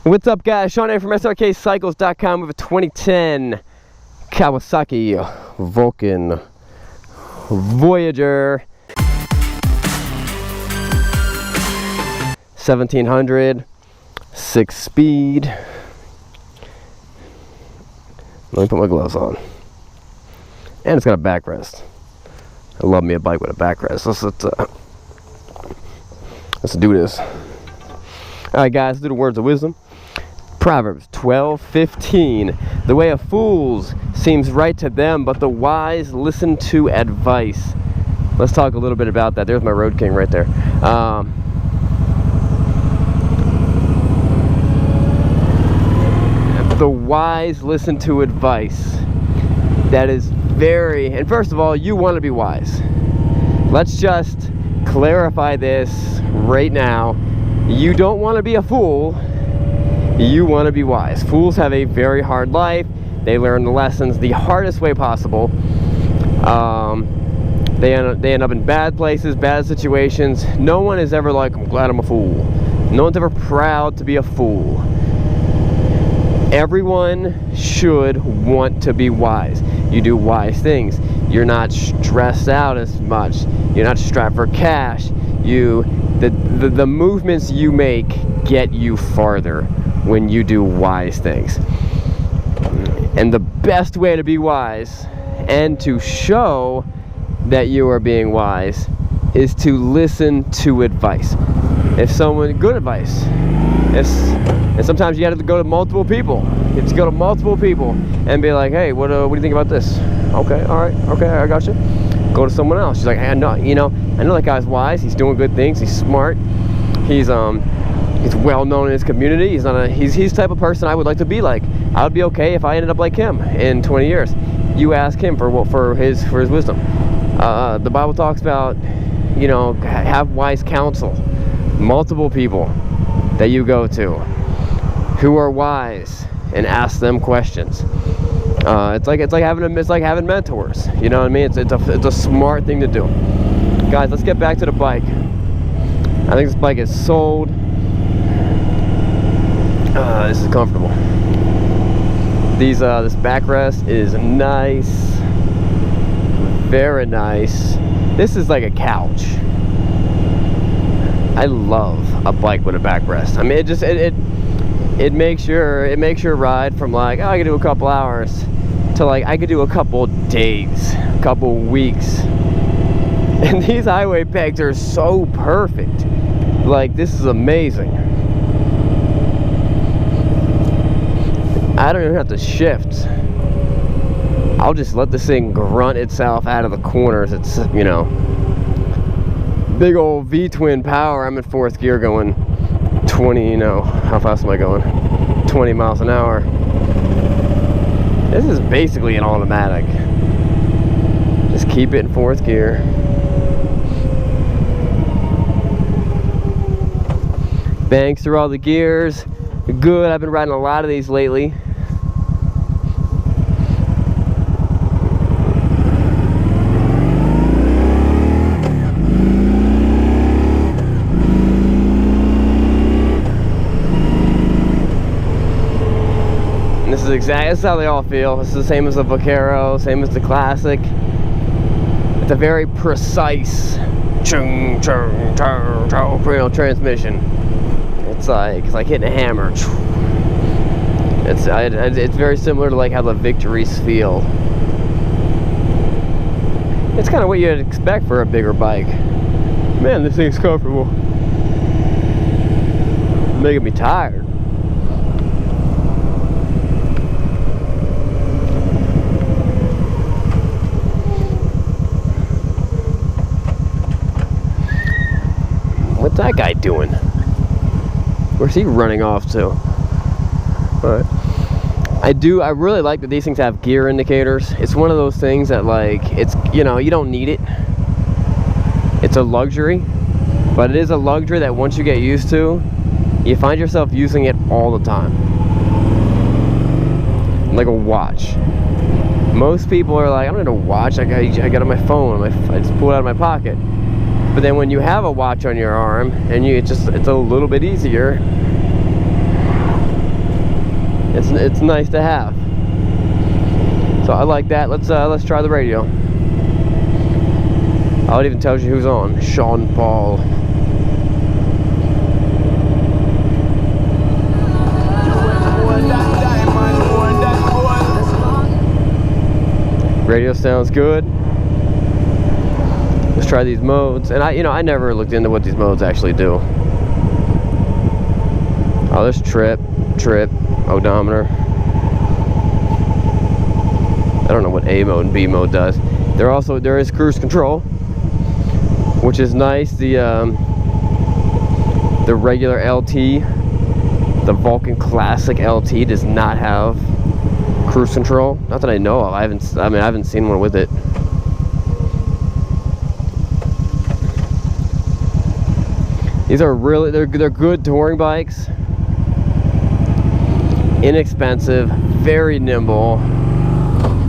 What's up, guys? Sean A from Srkcycles.com with a 2010 Kawasaki Voyager 1700 6-speed. Let me put my gloves on. And it's got a backrest. I love me a bike with a backrest. Let's do this. Alright, guys, let's do the words of wisdom. Proverbs 12:15. The way of fools seems right to them, but the wise listen to advice. Let's talk a little bit about that. There's my Road King right there. The wise listen to advice. That is very, and first of all, you want to be wise. Let's just clarify this right now. You don't want to be a fool. You want to be wise. Fools have a very hard life. They learn the lessons the hardest way possible. They end up in bad places, bad situations. No one is ever like, I'm glad I'm a fool. No one's ever proud to be a fool. Everyone should want to be wise. You do wise things. You're not stressed out as much. You're not strapped for cash. The movements you make get you farther when you do wise things. And the best way to be wise and to show that you are being wise is to listen to advice. If someone, good advice. And sometimes you have to go to multiple people. You have to go to multiple people and be like, hey, what do you think about this? Okay, all right, okay, I got you. Go to someone else. She's like, hey, I know that guy's wise. He's doing good things. He's smart. He's well known in his community. He's the type of person I would like to be like. I would be okay if I ended up like him in 20 years. You ask him for his wisdom. The Bible talks about, have wise counsel. Multiple people that you go to who are wise and ask them questions. It's like having mentors. You know what I mean? It's a smart thing to do. Guys, let's get back to the bike. I think this bike is sold. This is comfortable. This backrest is nice, very nice. This is like a couch. I love a bike with a backrest. I mean, it makes your ride from like, oh, I could do a couple hours to like I could do a couple days, a couple weeks. And these highway pegs are so perfect. Like, this is amazing. I don't even have to shift. I'll just let this thing grunt itself out of the corners. It's, big old V-twin power. I'm in 4th gear going 20, how fast am I going? 20 miles an hour. This is basically an automatic. Just keep it in 4th gear. Bangs through all the gears. Good. I've been riding a lot of these lately. This is how they all feel. This is the same as the Vaquero, same as the Classic. It's a very precise transmission. It's like hitting a hammer. It's very similar to like how the Victories feel. It's kind of what you'd expect for a bigger bike. Man, this thing's comfortable. Making me tired. What's that guy doing? Where's he running off to? Alright. I really like that these things have gear indicators. It's one of those things that like, it's, you don't need it. It's a luxury, but it is a luxury that once you get used to, you find yourself using it all the time. Like a watch. Most people are like, I don't need a watch, I got it on my phone, I just pull it out of my pocket. But then when you have a watch on your arm, and it's a little bit easier, It's nice to have. So I like that. Let's try the radio. Oh, it even tells you who's on. Sean Paul. Radio sounds good. Let's try these modes. And I never looked into what these modes actually do. Oh, there's trip, odometer. I don't know what A mode and B mode does. There is cruise control, which is nice. The regular LT, the Vulcan Classic LT, does not have cruise control. Not that I know of. I haven't seen one with it. These are really they're good touring bikes. Inexpensive, very nimble.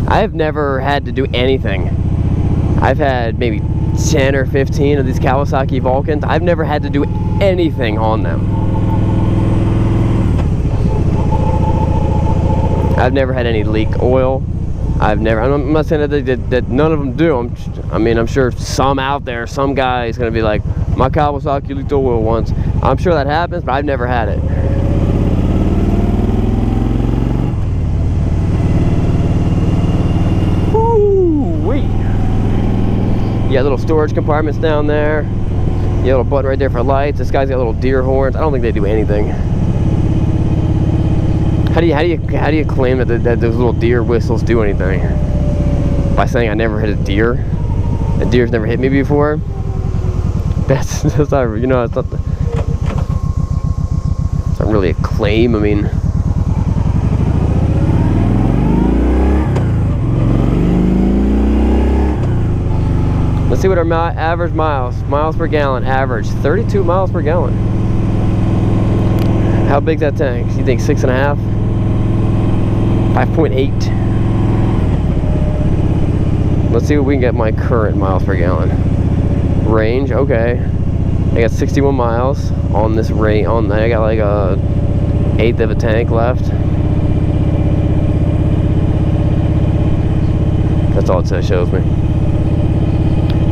I've never had to do anything. I've had maybe 10 or 15 of these Kawasaki Vulcans. I've never had to do anything on them. I've never had any leak oil. I'm not saying that none of them do. I'm sure some out there, some guy is going to be like, my Kawasaki leaked oil once. I'm sure that happens, but I've never had it. You got little storage compartments down there. You got a little button right there for lights. This guy's got little deer horns. I don't think they do anything. How do you claim that those little deer whistles do anything? By saying I never hit a deer? A deer's never hit me before? That's not, it's not really a claim. I mean, let's see what our average miles per gallon average. 32 miles per gallon. How big's that tank? You think 6.5? 5.8? Let's see what we can get my current miles per gallon. Range, okay. I got 61 miles on this range. I got like a 1/8 of a tank left. That's all it shows me.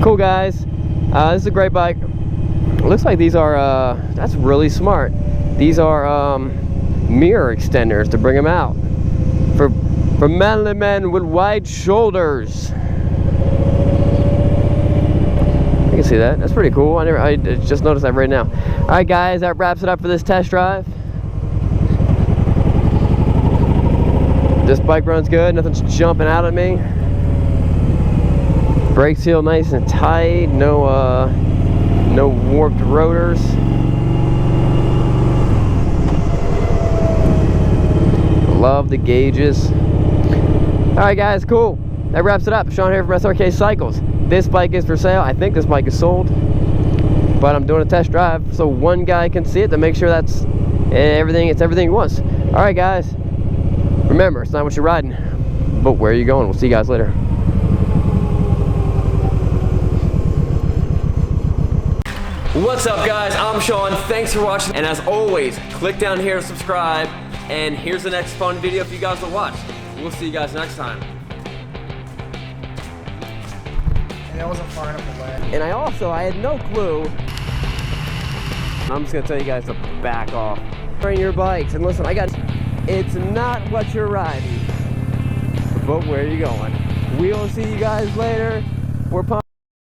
Cool, guys. This is a great bike. It looks like these are that's really smart. These are mirror extenders to bring them out for manly men with wide shoulders. I can see that. That's pretty cool. I just noticed that right now. All right, guys, that wraps it up for this test drive. This bike runs good. Nothing's jumping out at me. Brakes feel nice and tight. No warped rotors. Love the gauges. All right, guys, cool. That wraps it up. Sean here from Srkcycles. This bike is for sale. I think this bike is sold, but I'm doing a test drive so one guy can see it to make sure that's everything. It's everything he wants. All right, guys. Remember, it's not what you're riding, but where are you going? We'll see you guys later. What's up, guys? I'm Sean. Thanks for watching, and as always, click down here to subscribe, and here's the next fun video if you guys will watch. We'll see you guys next time. And that wasn't far enough away. And I had no clue. I'm just gonna tell you guys to back off. Train your bikes, and listen, it's not what you're riding, but where you're going. We'll see you guys later. We're pumped.